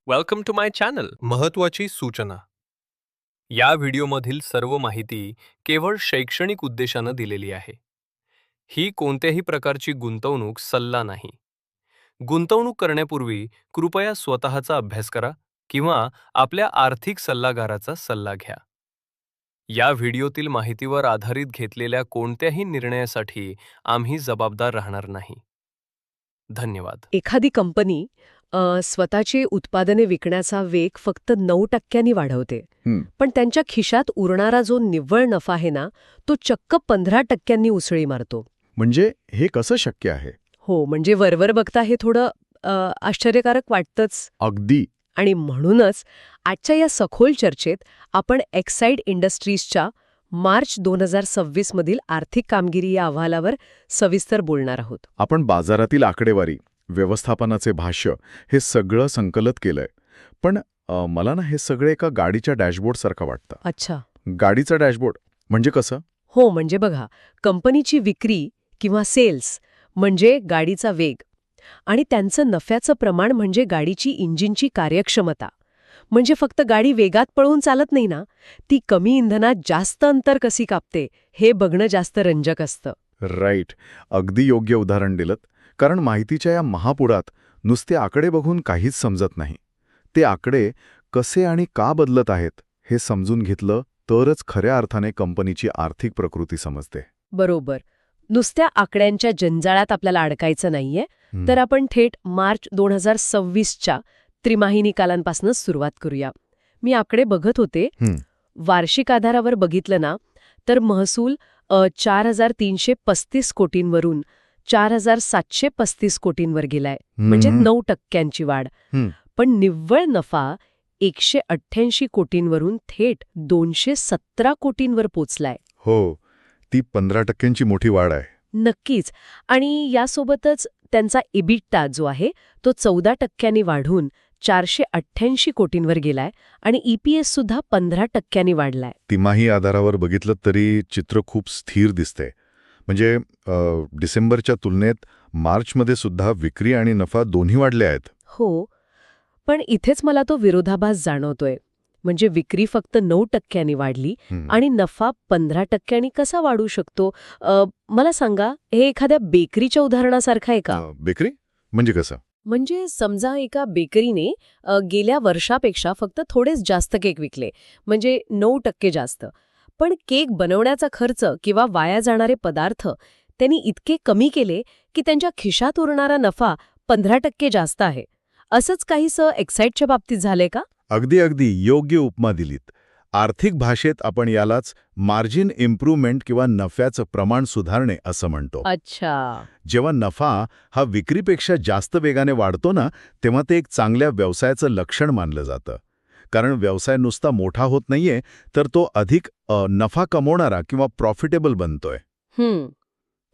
Welcome to my channel. महत्त्वाची सूचना. या व्हिडिओमधील सर्व माहिती केवळ शैक्षणिक उद्देशानं दिलेली आहे. ही कोणत्याही प्रकारची गुंतवणूक सल्ला नाही. गुंतवणूक करण्यापूर्वी कृपया स्वतःचा अभ्यास करा किंवा आपल्या आर्थिक सल्लागाराचा सल्ला घ्या. या व्हिडिओतील माहितीवर आधारित घेतलेल्या कोणत्याही निर्णयासाठी आम्ही जबाबदार राहणार नाही. धन्यवाद. एखादी कंपनी स्वतःची उत्पादने विकण्याचा वेग फक्त 9% वाढवते, पण त्यांच्या खिशात उरणारा जो निव्वळ नफा आहे ना, तो चक्क 15% उसळी मारतो. म्हणजे हे कसं शक्य आहे? हो, म्हणजे वरवर बघता हे थोडं आश्चर्यकारक वाटतंच. अगदी. आणि म्हणूनच आजच्या या सखोल चर्चेत आपण एक्साईड इंडस्ट्रीजच्या मार्च 2026 मधील आर्थिक कामगिरी या अहवालावर सविस्तर बोलणार आहोत. आपण बाजारातील आकडेवारी, व्यवस्थापनाचे भाष्य हे सगळं संकलित केलंय. पण मला ना हे सगळे एका गाडीच्या डॅशबोर्डसारखं वाटतं. अच्छा. गाडीचा डॅशबोर्ड म्हणजे कसं? हो, म्हणजे बघा, कंपनीची विक्री किंवा सेल्स म्हणजे गाडीचा वेग आणि त्यांचं नफ्याचं प्रमाण म्हणजे गाडीची इंजिनची कार्यक्षमता. म्हणजे फक्त गाडी वेगात पळून चालत नाही ना, ती कमी इंधनात जास्त अंतर कशी कापते हे बघणं जास्त रंजक असतं. राईट. अगदी योग्य उदाहरण दिलंत. कारण माहितीच्या या महापुरात नुसते आकडे बघून काहीच समजत नाही. ते आकडे कसे आणि का बदलत आहेत हे समजून घेतलं तरच खऱ्या अर्थाने कंपनीची आर्थिक प्रकृती समजते. बरोबर. नुसत्या आकड्यांच्या जंजाळात आपल्याला अडकायचं नाहीये, तर आपण थेट मार्च 2026च्या त्रिमाही निकालांपासूनच सुरुवात करूया. मी आकडे बघत होते. वार्षिक आधारावर बघितलं ना, तर महसूल 4,335 कोटींवरून 4,735 कोटींवर गेलाय, म्हणजे 9% वाढ. पण निव्वळ नफा 188 कोटींवरून थेट 217 कोटींवर पोचलाय. हो, ती 15% मोठी वाढ आहे. नक्कीच. आणि यासोबतच त्यांचा इबिटा जो आहे तो 14% वाढून 488 कोटींवर गेलाय आणि EPS सुद्धा 15% वाढलाय. तिमाही आधारावर बघितलं तरी चित्र खूप स्थिर दिसते. म्हणजे डिसेंबरच्या तुलनेत मार्चमध्ये सुद्धा विक्री आणि नफा दोन्ही वाढले आहेत. हो, पण इथेच मला तो विरोधाभास जाणवतोय. म्हणजे विक्री फक्त 9% वाढली आणि नफा 15% कसा वाढू शकतो? मला सांगा, हे एखाद्या बेकरीच्या उदाहरणासारखं आहे का? बेकरी म्हणजे कसं? म्हणजे समजा एका बेकरीने गेल्या वर्षापेक्षा फक्त थोडेच जास्त केक विकले, म्हणजे 9% जास्त. पण केक बनवण्याचा खर्च किंवा वाया जाणारे पदार्थ त्यांनी इतके कमी केले की त्यांच्या खिशात उरणारा नफा 15% जास्त आहे. असंच काहीसं एक्साईडच्या बाबतीत झालंय का? अगदी योग्य उपमा दिलीत. आर्थिक भाषेत आपण यालाच मार्जिन इम्प्रूव्हमेंट किंवा नफ्याचं प्रमाण सुधारणे असं म्हणतो. अच्छा. जेव्हा नफा हा विक्रीपेक्षा जास्त वेगाने वाढतो ना, तेव्हा ते एक चांगल्या व्यवसायाचं लक्षण मानलं जातं. कारण व्यवसाय नुसता मोठा होत नाहीये, तर तो अधिक नफा कमवणारा किंवा प्रॉफिटेबल बनतोय.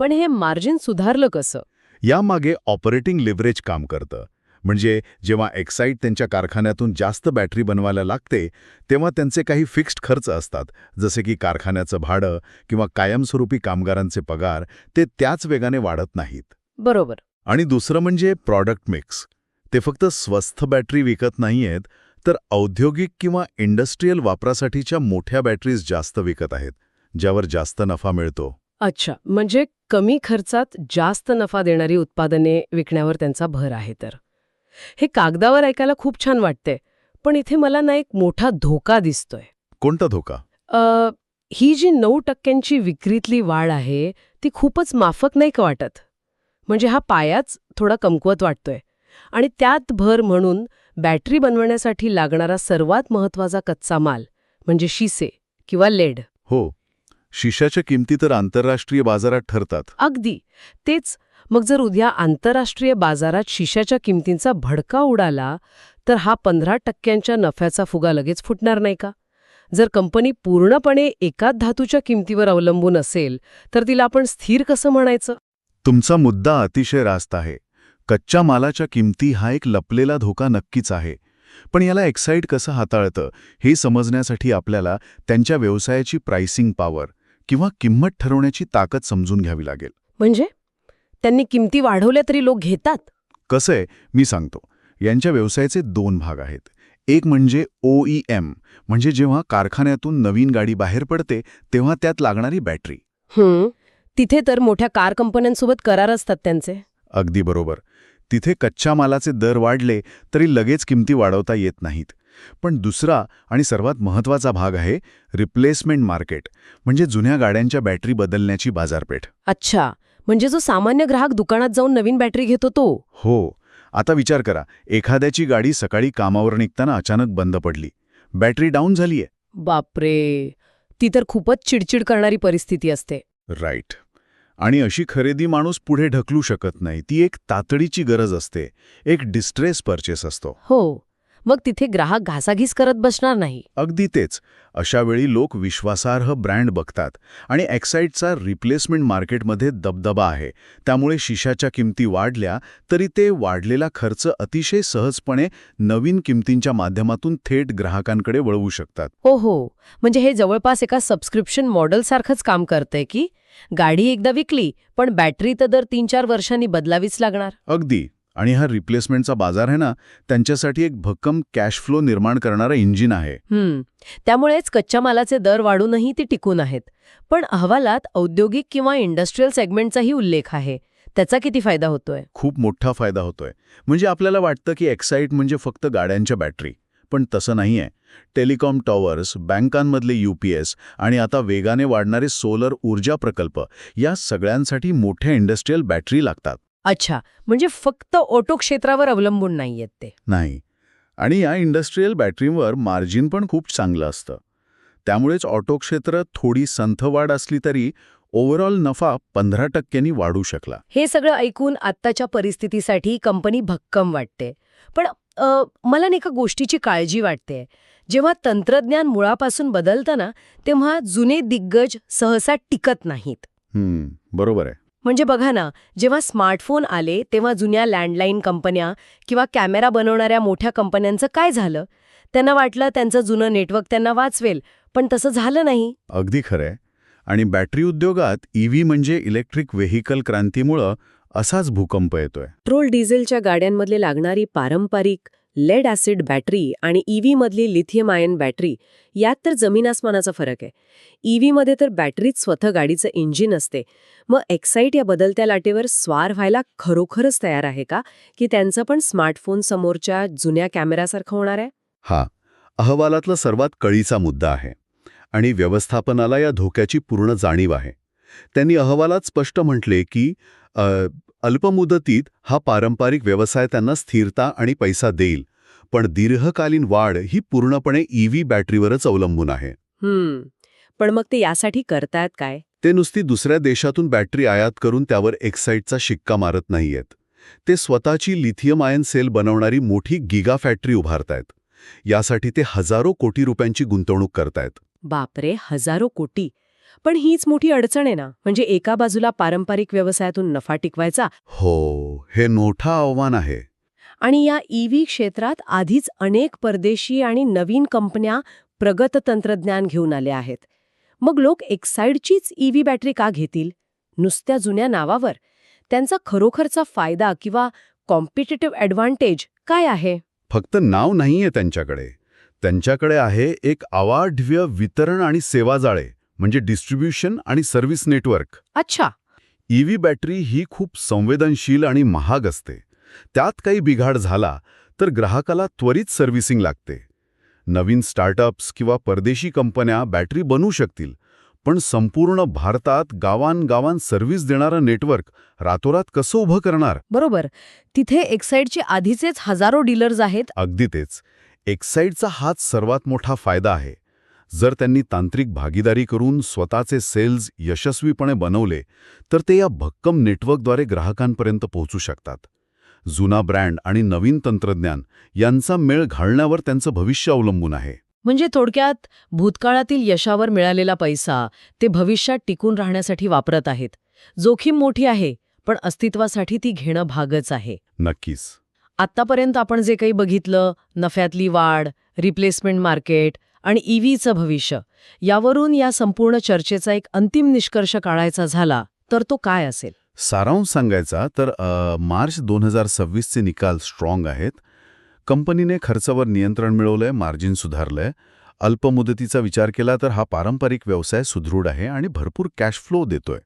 पण हे मार्जिन सुधारलं कसं? यामागे ऑपरेटिंग लिव्हरेज काम करतं. म्हणजे जेव्हा एक्साईड त्यांच्या कारखान्यातून जास्त बॅटरी बनवायला लागते, तेव्हा त्यांचे काही फिक्स्ड खर्च असतात, जसे की कारखान्याचं भाडं किंवा कायमस्वरूपी कामगारांचे पगार, ते त्याच वेगाने वाढत नाहीत. बरोबर. आणि दुसरं म्हणजे प्रॉडक्ट मिक्स. ते फक्त स्वस्त बॅटरी विकत नाहीयेत, तर औद्योगिक किंवा इंडस्ट्रीयल वापरासाठीच्या मोठ्या बॅटरीज जास्त विकत आहेत, ज्यावर जास्त नफा मिळतो. अच्छा, म्हणजे कमी खर्चात जास्त नफा देणारी उत्पादने विकण्यावर त्यांचा भर आहे. तर हे कागदावर ऐकायला खूप छान वाटते, पण इथे मला ना एक मोठा धोका दिसतोय. कोणता धोका? ही जी 9% विक्रीतली वाढ आहे ती खूपच माफक नाही का वाटत? म्हणजे हा पायाच थोडा कमकुवत वाटतोय. आणि त्यात भर म्हणून बॅटरी बनवण्यासाठी लागणारा सर्वात महत्वाचा कच्चा माल म्हणजे शिसे किंवा लेड. हो, शिशाच्या किमती तर आंतरराष्ट्रीय बाजारात ठरतात. अगदी तेच. मग जर उद्या आंतरराष्ट्रीय बाजारात शिशाच्या किमतींचा भडका उडाला, तर हा 15% नफ्याचा फुगा लगेच फुटणार नाही का? जर कंपनी पूर्णपणे एकाच धातूच्या किमतीवर अवलंबून असेल, तर तिला आपण स्थिर कसं म्हणायचं? तुमचा मुद्दा अतिशय रास्त आहे. कच्च्या मालाच्या किमती हा एक लपलेला धोका नक्कीच आहे. पण याला एक्साईड कसं हाताळतं हे समजण्यासाठी आपल्याला त्यांच्या व्यवसायाची प्राइसिंग पॉवर किंवा किंमत ठरवण्याची ताकद समजून घ्यावी लागेल. म्हणजे त्यांनी किमती वाढवल्या तरी लोक घेतात? कसं आहे मी सांगतो. यांच्या व्यवसायाचे 2 भाग आहेत. एक म्हणजे OEM, म्हणजे जेव्हा कारखान्यातून नवीन गाडी बाहेर पडते तेव्हा त्यात लागणारी बॅटरी. तिथे तर मोठ्या कार कंपन्यांसोबत करार असतात त्यांचे. अगदी बरोबर. तिथे कच्च्या मालाचे दर वाढले तरी लगेच किमती वाढवता येत नाहीत. पण दुसरा आणि सर्वात महत्त्वाचा भाग आहे रिप्लेसमेंट मार्केट, म्हणजे जुन्या गाड्यांच्या बॅटरी बदलण्याची बाजारपेठ. अच्छा, म्हणजे जो सामान्य ग्राहक दुकानात जाऊन नवीन बॅटरी घेतो तो. हो. आता विचार करा, एखाद्याची गाडी सकाळी कामावर निघताना अचानक बंद पडली. बॅटरी डाऊन झालीये. बापरे, ती तर खूपच चिडचिड करणारी परिस्थिती असते. राईट. आणि अशी खरेदी माणूस पुढे ढकलू शकत नाही. ती एक तातडीची गरज असते, एक डिस्ट्रेस पर्चेस असतो. हो, मग तिथे ग्राहक घासाघीस करत बसणार नाही. अगदी तेच. अशा वेळी लोक विश्वासार्ह ब्रँड बघतात आणि एक्साईटचा रिप्लेसमेंट मार्केटमध्ये दबदबा आहे. त्यामुळे शिशाच्या किमती वाढल्या तरी ते वाढलेला खर्च अतिशय सहजपणे नवीन किमतींच्या माध्यमातून थेट ग्राहकांकडे वळवू शकतात. हो, म्हणजे हे जवळपास एका सबस्क्रिप्शन मॉडेलसारखंच काम करतंय की गाडी एकदा विकली पण बॅटरी तर दर 3-4 वर्षांनी बदलावीच लागणार. अगदी. आणि हा रिप्लेसमेंटचा बाजार आहे ना, त्यांच्यासाठी एक भक्कम कॅश फ्लो निर्माण करणारं इंजिन आहे. त्यामुळेच कच्च्या मालाचे दर वाढूनही ती टिकून आहेत. पण अहवालात औद्योगिक किंवा इंडस्ट्रीयल सेगमेंटचाही उल्लेख आहे. त्याचा किती फायदा होतोय? खूप मोठा फायदा होतोय. म्हणजे आपल्याला वाटतं की एक्साईट म्हणजे फक्त गाड्यांच्या बॅटरी, पण तसं नाहीये. टेलिकॉम टॉवर्स, बँकांमधले UPS आणि आता वेगाने वाढणारे सोलर ऊर्जा प्रकल्प, या सगळ्यांसाठी मोठ्या इंडस्ट्रीयल बॅटरी लागतात. अच्छा, म्हणजे फक्त ऑटो क्षेत्रावर अवलंबून नाहीयेत ते. नाही. आणि या इंडस्ट्रीयल बॅटरींवर मार्जिन पण खूप चांगलं असतं. त्यामुळेच ऑटो क्षेत्र थोडी संथ वाढ असली तरी ओव्हरऑल नफा 15% वाढू शकला. हे सगळं ऐकून आत्ताच्या परिस्थितीसाठी कंपनी भक्कम वाटते. पण मला एका गोष्टीची काळजी वाटते. जेव्हा तंत्रज्ञान मुळापासून बदलतं ना, तेव्हा जुने दिग्गज सहसा टिकत नाहीत. बरोबर आहे. म्हणजे बघा ना, जेव्हा स्मार्टफोन आले तेव्हा जुन्या लँडलाईन कंपन्या किंवा कॅमेरा बनवणाऱ्या मोठ्या कंपन्यांचं काय झालं? त्यांना वाटलं त्यांचं जुनं नेटवर्क त्यांना वाचवेल, पण तसं झालं नाही. अगदी खरंय. आणि बॅटरी उद्योगात EV म्हणजे इलेक्ट्रिक व्हेकल क्रांतीमुळं असाच भूकंप येतोय. पेट्रोल डिझेलच्या गाड्यांमधले लागणारी पारंपरिक लेड ॲसिड बॅटरी आणि EV मधली लिथियम आयन बॅटरी, यात तर जमीन आसमानाचा फरक आहे. EV मध्ये तर बॅटरीच स्वतः गाडीचं इंजिन असते. मग एक्साईट या बदलत्या लाटेवर स्वार व्हायला खरोखरच तयार आहे का, की त्यांचं पण स्मार्टफोन समोरच्या जुन्या कॅमेऱ्यासारखं होणार आहे? हा अहवालातला सर्वात कळीचा मुद्दा आहे. आणि व्यवस्थापनाला या धोक्याची पूर्ण जाणीव आहे. त्यांनी अहवालात स्पष्ट म्हटले की अल्पमुदतीत हा पारंपरिक व्यवसाय त्यांना स्थिरता आणि पैसा देईल, पण दीर्घकालीन वाढ ही पूर्णपणे EV बॅटरीवरच अवलंबून आहे. पण मग ते यासाठी करतायत काय? ते नुसती दुसऱ्या देशातून बॅटरी आयात करून त्यावर एक्साईटचा शिक्का मारत नाहीयेत. ते स्वतःची लिथियम आयन सेल बनवणारी मोठी गिगा फॅक्टरी उभारतायत. यासाठी ते हजारो कोटी रुपयांची गुंतवणूक करतायत. बापरे, हजारो कोटी. पण हीच मोठी अडचण आहे ना, म्हणजे एका बाजूला पारंपरिक व्यवसायातून नफा टिकवायचा. हो, हे मोठं आव्हान आहे. आणि या EV क्षेत्रात आधीच अनेक परदेशी आणि नवीन कंपन्या प्रगत तंत्रज्ञान घेऊन आल्या आहेत. मग लोक एक्साईटचीच EV बॅटरी का घेतील? नुसत्या जुन्या नावावर. त्यांचा खरोखरचा फायदा किंवा कॉम्पिटिटिव्ह ॲडव्हान्टेज काय आहे? फक्त नाव नाहीये त्यांच्याकडे. त्यांच्याकडे आहे एक अवाढव्य वितरण आणि सेवा जाळे, म्हणजे डिस्ट्रीब्युशन आणि सर्व्हिस नेटवर्क. अच्छा. EV बॅटरी ही खूप संवेदनशील आणि महाग असते. त्यात काही बिघाड झाला तर ग्राहकाला त्वरित सर्व्हिसिंग लागते. नवीन स्टार्टअप्स किंवा परदेशी कंपन्या बॅटरी बनवू शकतील, पण संपूर्ण भारतात गावांगावांत सर्व्हिस देणारं नेटवर्क रातोरात कसं उभं करणार? बरोबर. तिथे एक्साईटचे आधीचेच हजारो डीलर्स आहेत. अगदी तेच. एक्साईटचा हाच सर्वात मोठा फायदा आहे. जर त्यांनी तांत्रिक भागीदारी करून स्वतःचे सेल्स यशस्वीपणे बनवले तर ते या भक्कम नेटवर्कद्वारे ग्राहकांपर्यंत पोहोचू शकतात. जुना ब्रँड आणि नवीन तंत्रज्ञान यांचा मेळ घालण्यावर त्यांचं भविष्य अवलंबून आहे. म्हणजे थोडक्यात भूतकाळातील यशावर मिळालेला पैसा ते भविष्यात टिकून राहण्यासाठी वापरत आहेत. जोखीम मोठी आहे, पण अस्तित्वासाठी ती घेणं भागच आहे. नक्कीच. आत्तापर्यंत आपण जे काही बघितलं, नफ्यातली वाढ, रिप्लेसमेंट मार्केट आणि EVचं भविष्य, यावरून या संपूर्ण चर्चेचा एक अंतिम निष्कर्ष काढायचा झाला तर तो काय असेल? सारांश सांगायचा तर मार्च 2026चे निकाल स्ट्रॉंग आहेत. कंपनीने खर्चावर नियंत्रण मिळवलंय, मार्जिन सुधारलंय. अल्पमुदतीचा विचार केला तर हा पारंपरिक व्यवसाय सुदृढ आहे आणि भरपूर कॅश फ्लो देतोय.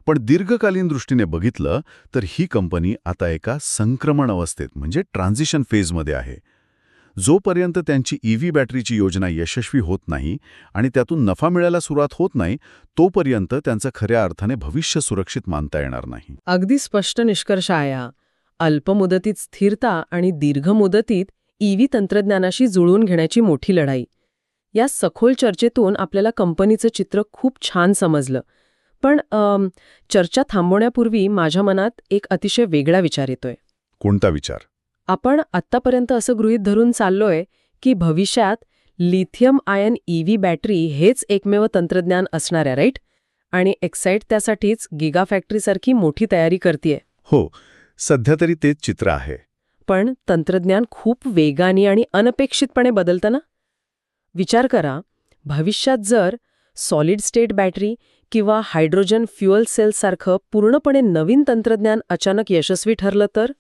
पण दीर्घकालीन दृष्टीने बघितलं तर ही कंपनी आता एका संक्रमण अवस्थेत म्हणजे ट्रान्झिशन फेजमध्ये आहे. जोपर्यंत त्यांची ईव्ही बॅटरीची योजना यशस्वी होत नाही आणि त्यातून नफा मिळायला सुरुवात होत नाही, तोपर्यंत त्यांचं खऱ्या अर्थाने भविष्य सुरक्षित मानता येणार नाही. अगदी स्पष्ट निष्कर्ष आहे हा. अल्पमुदतीत स्थिरता आणि दीर्घ मुदतीत ईव्ही तंत्रज्ञानाशी जुळवून घेण्याची मोठी लढाई. या सखोल चर्चेतून आपल्याला कंपनीचं चित्र खूप छान समजलं. पण चर्चा थांबवण्यापूर्वी माझ्या मनात एक अतिशय वेगळा विचार येतोय. कोणता विचार? आपण आत्तापर्यंत असं गृहीत धरून चाललोय की भविष्यात लिथियम आयन ईव्ही बॅटरी हेच एकमेव तंत्रज्ञान असणार आहे, राईट? आणि एक्साईट त्यासाठीच गिगा फॅक्टरीसारखी मोठी तयारी करतेय. हो, सध्या तरी तेच चित्र आहे. पण तंत्रज्ञान खूप वेगाने आणि अनपेक्षितपणे बदलतं ना. विचार करा, भविष्यात जर सॉलिड स्टेट बॅटरी किंवा हायड्रोजन फ्युएल सेल्ससारखं पूर्णपणे नवीन तंत्रज्ञान अचानक यशस्वी ठरलं तर?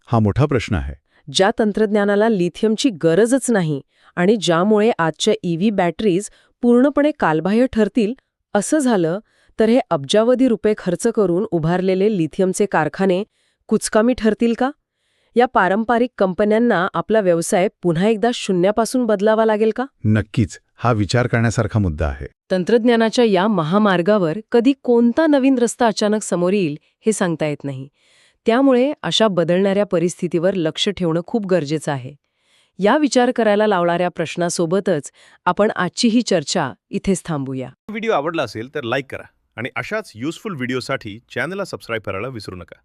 हा मोठा प्रश्न आहे. ज्या तंत्रज्ञानाला लिथियमची गरजच नाही आणि ज्यामुळे आजच्या ईव्ही बॅटरीज पूर्णपणे कालबाह्य ठरतील, असं झालं तर हे अब्जावधी रुपये खर्च करून उभारलेले लिथियमचे कारखाने कुचकामी ठरतील का? या पारंपरिक कंपन्यांना आपला व्यवसाय पुन्हा एकदा शून्यापासून बदलावा लागेल का? नक्कीच, हा विचार करण्यासारखा मुद्दा आहे. तंत्रज्ञानाच्या या महामार्गावर कधी कोणता नवीन रस्ता अचानक समोर येईल हे सांगता येत नाही. त्यामुळे अशा बदलणाऱ्या परिस्थितीवर लक्ष ठेवणं खूप गरजेचं आहे. या विचार करायला लावणाऱ्या प्रश्नासोबतच आपण आजची ही चर्चा इथेच थांबूया. व्हिडिओ आवडला असेल तर लाईक करा आणि अशाच युजफुल व्हिडिओसाठी चॅनलला सबस्क्राईब करायला विसरू नका.